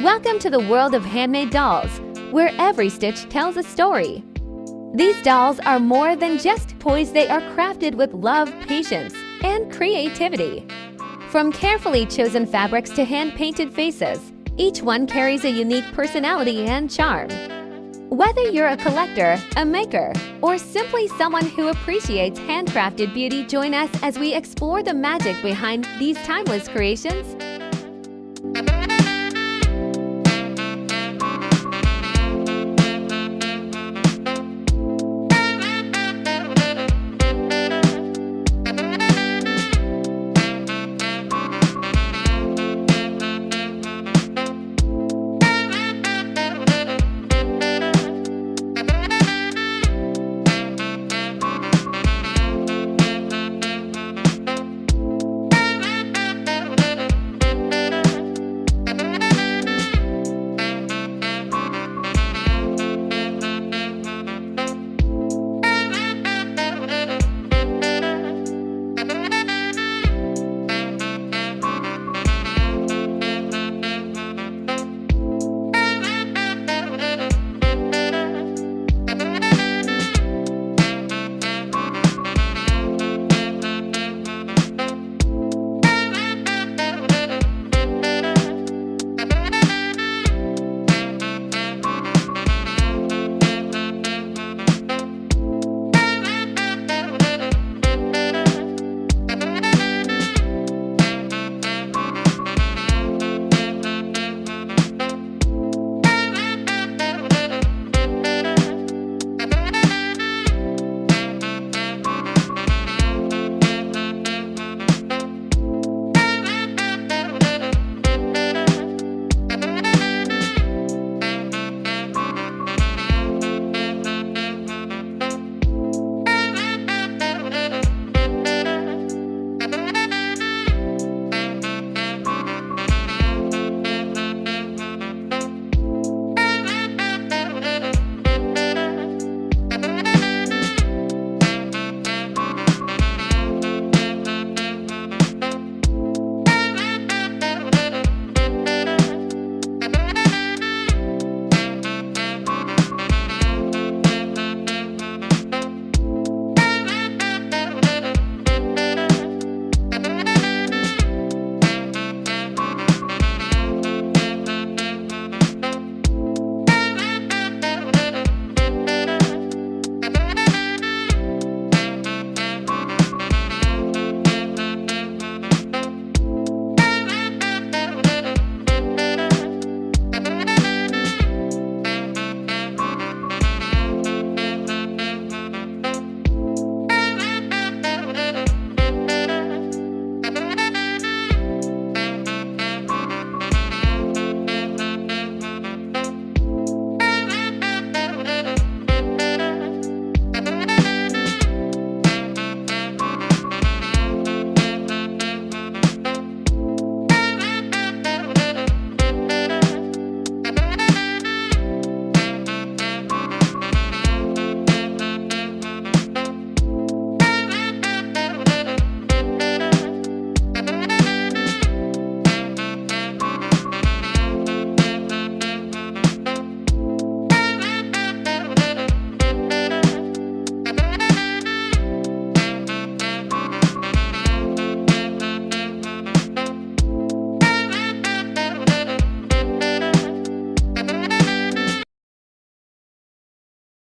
Welcome to the world of handmade dolls, where every stitch tells a story. These dolls are more than just toys. They are crafted with love, patience, and creativity. From carefully chosen fabrics to hand-painted faces, each one carries a unique personality and charm. Whether you're a collector, a maker, or simply someone who appreciates handcrafted beauty, join us as we explore the magic behind these timeless creations.